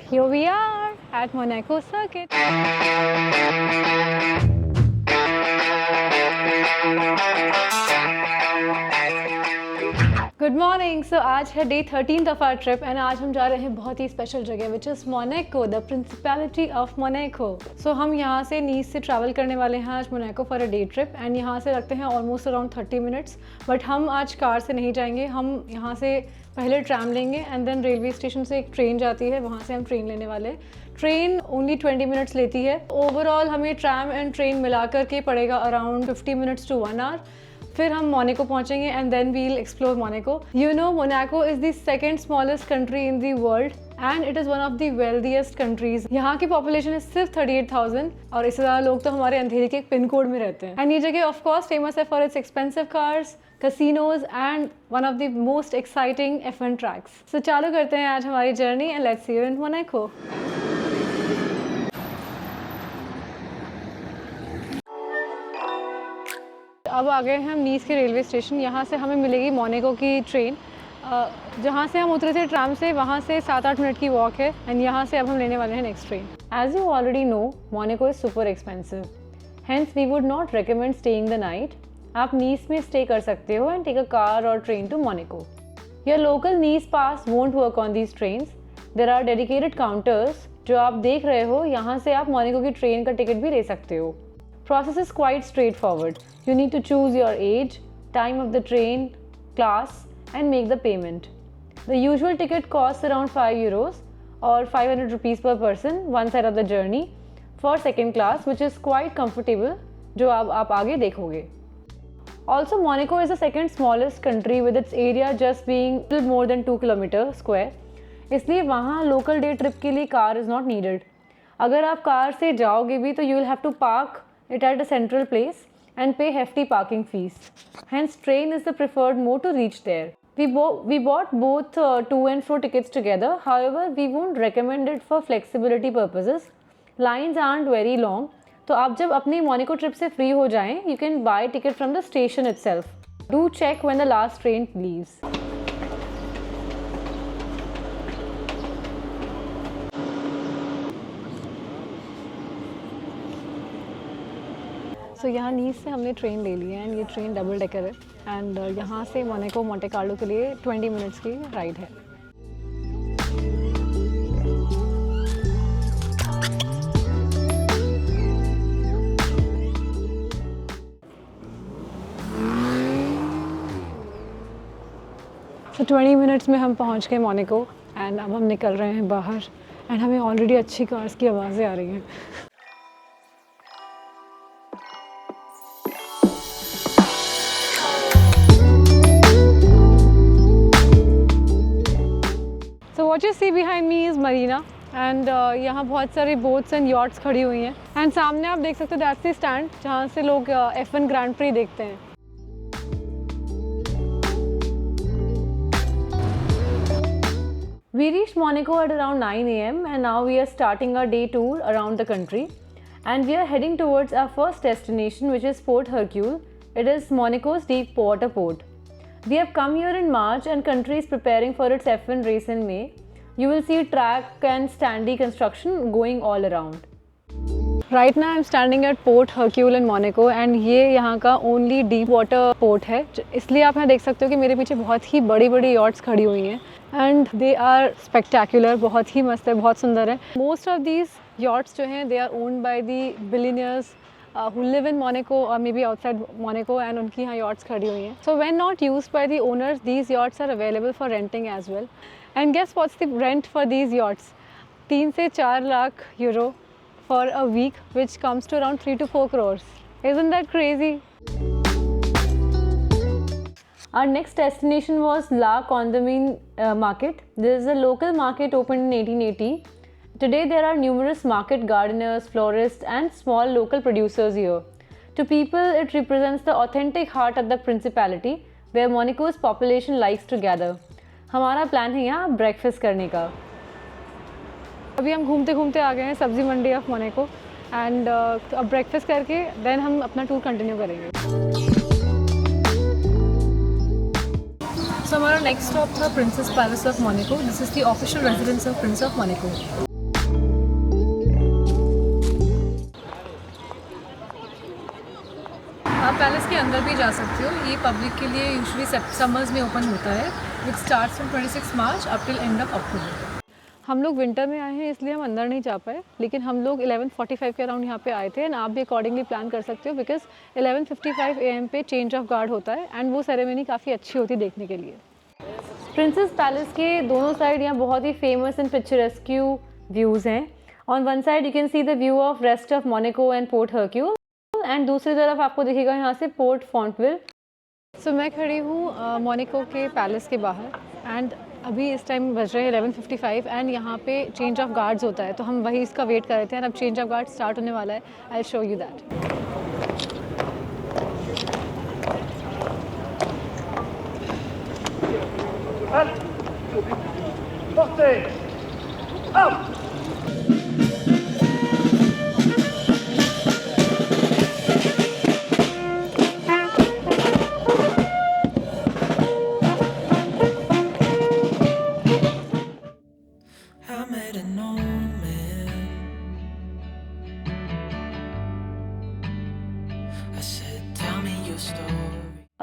Here we are at Monaco Circuit. Good morning. So आज है day 13 of our trip and आज हम जा रहे हैं बहुत ही स्पेशल जगह which is Monaco, the principality of Monaco. So हम यहाँ से नीस से ट्रैवल करने वाले हैं आज Monaco for a day trip and यहाँ से लगते हैं ऑलमोस्ट अराउंड 30 मिनट्स। बट हम आज कार से नहीं जाएंगे, हम यहाँ से पहले ट्रैम लेंगे एंड देन रेलवे स्टेशन से एक ट्रेन जाती है, वहाँ से हम ट्रेन लेने वाले। ट्रेन ओनली 20 मिनट्स लेती है। ओवरऑल हमें ट्रैम एंड ट्रेन मिला करके पड़ेगा अराउंड 50 मिनट्स टू 1 आवर। फिर हम मोनाको पहुंचेंगे and then we'll explore Monaco. You know Monaco is the second smallest country in the world and it is one of the wealthiest countries. यहाँ की population है सिर्फ 38,000 और इससे ज़्यादा लोग तो हमारे अंधेरी के एक पिन कोड में रहते हैं। एंड ये जगह ऑफ कोर्स फेमस है for its expensive cars, casinos and one of the most exciting F1 tracks. So चालू करते हैं आज हमारी journey and let's see you in Monaco. अब आ गए हैं हम नीस के रेलवे स्टेशन। यहाँ से हमें मिलेगी मोनाको की ट्रेन। जहाँ से हम उतरे थे ट्राम से, वहाँ से 7-8 मिनट की वॉक है एंड यहाँ से अब हम लेने वाले हैं next train. As you already know Monaco is super expensive, hence we would not recommend staying the night. आप नीस में स्टे कर सकते हो एंड टेक अ कार और train to Monaco. Your local Nice pass won't work on these trains. There are dedicated counters. जो आप देख रहे हो यहाँ से आप मोनाको की ट्रेन का टिकट भी ले सकते हो। Process is quite straightforward. You need to choose your age, time of the train, class and make the payment. The usual ticket costs around €5 or 500 rupees per person one side of the journey for second class, which is quite comfortable, जो आप आगे देखोगे। Also, Monaco is the second smallest country with its area just being little more than 2 kilometers square. इसलिए वहाँ local day trip के लिए car is not needed. अगर आप कार से जाओगे भी तो you will have to park it at a central place and pay hefty parking fees. Hence, train is the preferred mode to reach there. We bought both to and fro tickets together. However, we won't recommend it for flexibility purposes. Lines aren't very long. तो आप जब अपनी Monaco trip से free हो जाएं, you can buy ticket from the station itself. Do check when the last train leaves. तो यहाँ नीस से हमने ट्रेन ले ली है एंड ये ट्रेन डबल डेकर है एंड यहाँ से मोनाको मोंटे कार्लो के लिए 20 मिनट्स की राइड है। तो 20 मिनट्स में हम पहुँच गए मोनाको एंड अब हम निकल रहे हैं बाहर एंड हमें ऑलरेडी अच्छी कार्स की आवाज़ें आ रही हैं। What you see behind me is Marina and यहाँ बहुत सारी बोट्स एंड यॉट्स खड़ी हुई हैं एंड सामने आप देख सकते हो दैट्स द स्टैंड जहाँ से लोग F1 ग्रैंड प्री देखते हैं। We reached Monaco at around 9 AM and now we are starting our day tour around the country and we are heading towards our first destination, which is Port Hercule. It is Monaco's deep water port. We have come here in March and country is preparing for its F1 race in May. You will see track and standee construction going all around. Right now I'm standing at Port Hercule in Monaco and ये यहाँ का only deep water port है, इसलिए आप यहाँ देख सकते हो कि मेरे पीछे बहुत ही बड़ी बड़ी yachts खड़ी हुई हैं and they are spectacular, बहुत ही मस्त है, बहुत सुंदर है। Most of these yachts जो हैं they are owned by the billionaires who live in Monaco or maybe outside Monaco and उनकी यहाँ yachts खड़ी हुई हैं। So when not used by the owners, these yachts are available for renting as well. And guess what's the rent for these yachts? 3 से 4 lakh euro for a week, which comes to around 3 to 4 crores. Isn't that crazy? Our next destination was La Condamine Market. This is a local market opened in 1880. Today there are numerous market gardeners, florists and small local producers here. To people, it represents the authentic heart of the principality where Monaco's population likes to gather. हमारा plan है यहाँ breakfast करने का। अभी हम घूमते घूमते आ गए हैं सब्जी मंडी ऑफ मोनाको एंड अब ब्रेकफास्ट करके देन हम अपना टूर कंटिन्यू करेंगे। सो हमारा नेक्स्ट स्टॉप था princess palace of Monaco. This is the official residence of Prince of Monaco. आप पैलेस के अंदर भी जा सकते हो। ये पब्लिक के लिए यूजुअली समर्स में ओपन होता है, विच starts from 26 March up till end of October. हम लोग विंटर में आए हैं इसलिए हम अंदर नहीं जा पाए, लेकिन हम लोग 11:45 के अराउंड यहाँ पे आए थे एंड आप भी अकॉर्डिंगली प्लान कर सकते हो, बिकॉज 11:55 AM पे चेंज ऑफ गार्ड होता है एंड वो सेरेमनी काफ़ी अच्छी होती है देखने के लिए। प्रिंसेस पैलेस के दोनों साइड यहाँ बहुत ही फेमस एंड पिक्चरेस्क्यू व्यूज़ हैं। On one side you can see the view of rest of Monaco and port Hercule and दूसरी तरफ आपको दिखेगा यहाँ से पोर्ट फॉन्टविल। सो मैं खड़ी हूँ मोनाको के पैलेस के बाहर एंड अभी इस टाइम बज रहे हैं 11:55 एंड यहाँ पे चेंज ऑफ गार्ड्स होता है, तो हम वही इसका वेट कर रहे थे एंड अब चेंज ऑफ गार्ड स्टार्ट होने वाला है। I will show you that.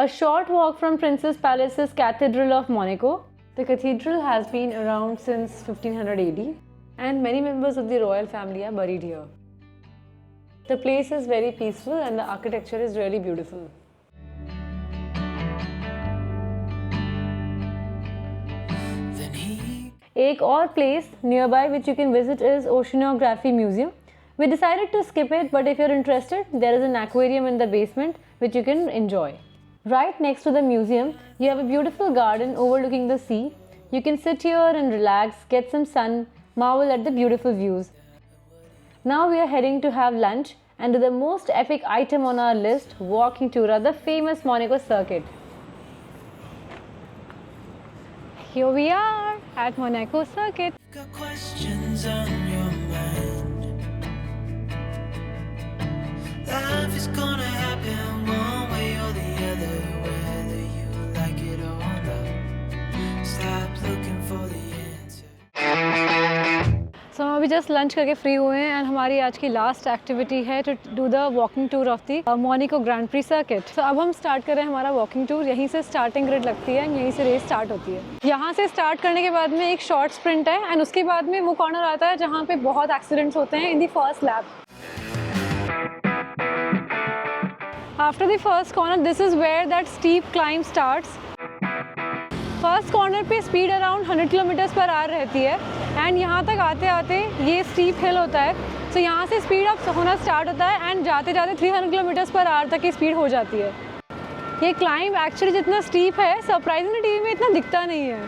A short walk from Princess Palace's Cathedral of Monaco. The cathedral has been around since 1500 AD and many members of the royal family are buried here. The place is very peaceful and the architecture is really beautiful. एक और place nearby which you can visit is Oceanography Museum. We decided to skip it, but if you're interested, there is an aquarium in the basement which you can enjoy. Right next to the museum, you have a beautiful garden overlooking the sea. You can sit here and relax, get some sun, marvel at the beautiful views. Now we are heading to have lunch and do the most epic item on our list, walking tour of the famous Monaco circuit. Here we are at Monaco circuit. Got questions on your mind. Life is gonna happen one way or the other, whether you like it or not. Stop looking for the answer. So हम अभी just lunch करके free हुए हैं and हमारी आज की last activity है to do the walking tour of the Monaco grand prix circuit. तो अब हम स्टार्ट कर रहे हैं हमारा वॉकिंग टूर। यहीं से स्टार्टिंग ग्रिड लगती है, यहीं से रेस स्टार्ट होती है। यहाँ से स्टार्ट करने के बाद में एक शॉर्ट स्प्रिंट है एंड उसके बाद में वो कॉर्नर आता है जहाँ पे बहुत एक्सीडेंट्स होते हैं in the first lap. After the first corner, this is where that steep climb starts. First corner पे speed around 100 kilometres per hour रहती है एंड यहाँ तक आते आते ये स्टीप हिल होता है। सो यहाँ से स्पीड अप होना स्टार्ट होता है एंड जाते जाते 300 किलोमीटर्स पर आवर तक की स्पीड हो जाती है। ये क्लाइंब एक्चुअली जितना स्टीप है, सरप्राइजिंगली टीवी में इतना दिखता नहीं है।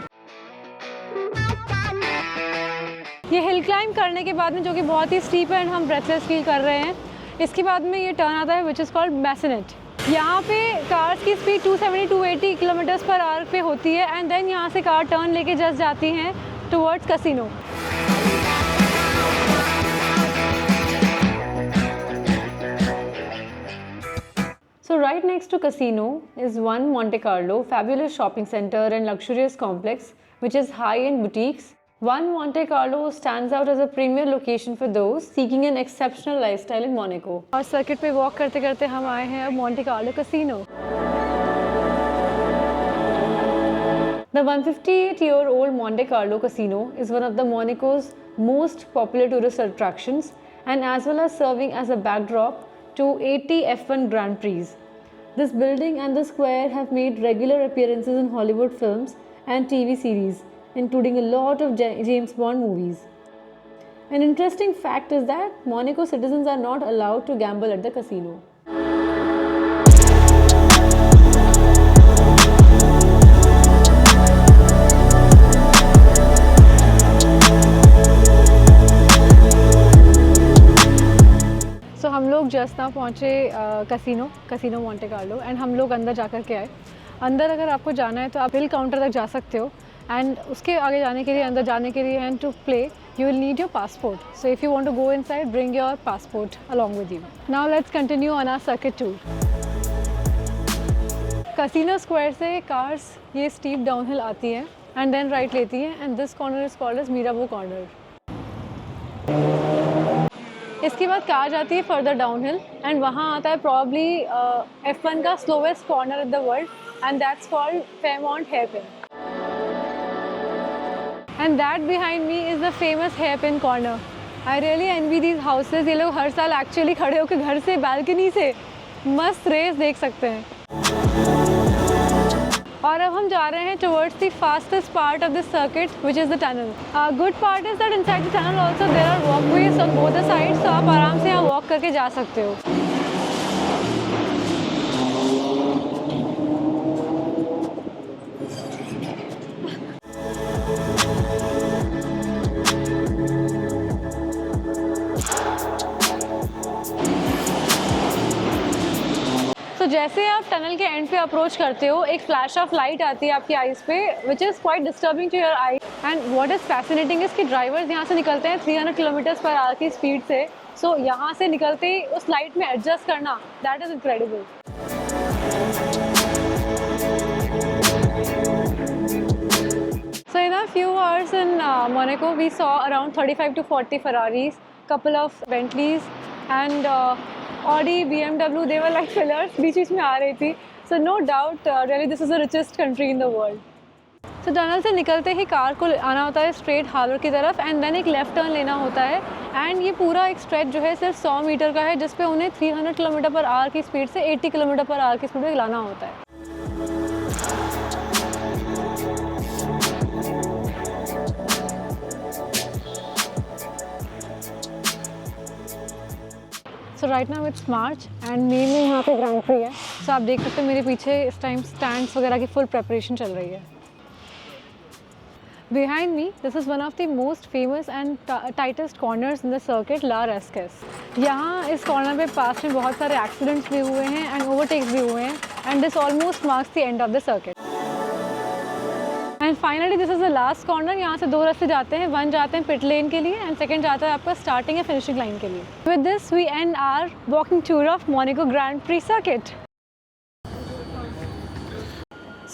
ये हिल क्लाइंब करने के बाद में, जो कि बहुत ही स्टीप है एंड हम ब्रेथलेस फील कर रहे हैं, इसके बाद में ये टर्न आता है विच इज़ कॉल्ड बैसिनेट। यहाँ पे कार्स की स्पीड 270-280 किलोमीटर्स पर आवर पे होती है एंड देन यहाँ से कार टर्न लेके जस्ट जाती हैं towards casino. So right next to casino is One Monte Carlo, fabulous shopping center and luxurious complex which is high-end boutiques. One Monte Carlo stands out as a premier location for those seeking an exceptional lifestyle in Monaco. और circuit पे walk करते करते हम आए हैं अब Monte Carlo Casino. The 158-year-old Monte Carlo Casino is one of the Monaco's most popular tourist attractions and as well as serving as a backdrop to 80 F1 Grand Prix. This building and the square have made regular appearances in Hollywood films and TV series, including a lot of James Bond movies. An interesting fact is that Monaco citizens are not allowed to gamble at the casino. So हम लोग just ना पहुँचे casino Monte Carlo and हम लोग अंदर जा कर के आए। अंदर अगर आपको जाना है तो आप बिल काउंटर तक जा सकते हो एंड उसके आगे जाने के लिए, अंदर जाने के लिए and to play you will need your passport. So if you want to go inside, bring your passport along with you. Now let's continue on our circuit tour. Casino Square से cars ये steep downhill आती हैं and then right लेती हैं and this corner is called as Mirabeau corner. इसके बाद car जाती है फर्दर डाउनहिल एंड वहाँ आता है प्रॉब्ली F1 का slowest corner in the world and that's called Fairmont hairpin. And that behind me is the famous hairpin corner. I really envy these houses. ये लोग हर साल एक्चुअली खड़े होकर घर से बालकनी से मस्त रेस देख सकते हैं. और अब हम जा रहे हैं towards the fastest part of this circuit which is the tunnel. Good part is that inside the tunnel also there are walkways on both the sides, तो आप आराम से यहाँ वॉक करके जा सकते हो. तो जैसे आप टनल के एंड पे अप्रोच करते हो एक फ्लैश ऑफ लाइट आती है आपकी आईज पे which is quite disturbing to your eye. And what is fascinating is कि ड्राइवर्स यहाँ से निकलते हैं 300 किलोमीटर्स पर आवर की स्पीड से. सो यहाँ से निकलते ही उस लाइट में एडजस्ट करना, that is incredible. So in a few hours in Monaco, we saw around 35 to 40 Ferraris, couple of Bentleys and Audi, BMW. They were like fillers, बीच में आ रही थी. So no doubt, really this is the richest country in the world. So tunnel से निकलते ही car को आना होता है straight harbour की तरफ एंड देन एक लेफ़्ट टर्न लेना होता है. एंड ये पूरा एक स्ट्रेच जो है सिर्फ 100 मीटर का है जिस पे उन्हें 300 किलोमीटर पर आवर की स्पीड से 80 किलोमीटर पर आवर की स्पीड में लाना होता है. So right now it's March and May में यहाँ पे ग्रैंड प्री है. सो आप देख सकते हैं मेरे पीछे इस टाइम स्टैंड्स वगैरह की फुल प्रेपरेशन चल रही है. Behind me, this is one of the most famous and tightest corners in the circuit, La Rasquez. यहाँ इस कॉर्नर पे पास में बहुत सारे एक्सीडेंट्स भी हुए हैं एंड ओवरटेक्स भी हुए हैं and this almost marks the end of the circuit. And finally this is the last corner. यहाँ से 2 रास्ते जाते हैं. वन जाते हैं पिट लेन के लिए एंड सेकंड जाता है आपका स्टार्टिंग या फिनिशिंग लाइन के लिए. With this we end our walking tour of Monaco grand prix circuit.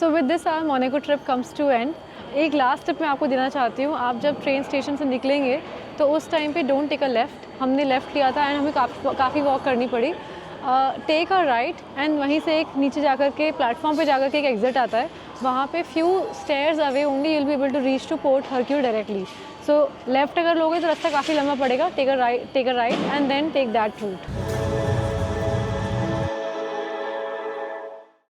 So with this our Monaco trip comes to end. एक लास्ट टिप मैं आपको देना चाहती हूँ. आप जब ट्रेन स्टेशन से निकलेंगे तो उस टाइम पे डोंट टेक अ लेफ़्ट. हमने लेफ़्ट लिया था एंड हमें काफ़ी वॉक करनी पड़ी. टेक अ राइट एंड वहीं से एक नीचे जाकर के प्लेटफॉर्म पे जाकर के एक एग्जिट आता है. वहाँ पे few stairs away only you will be able to reach to port Hercule directly. So left अगर लोगे तो रास्ता काफ़ी लंबा पड़ेगा. Take a right and then take that root.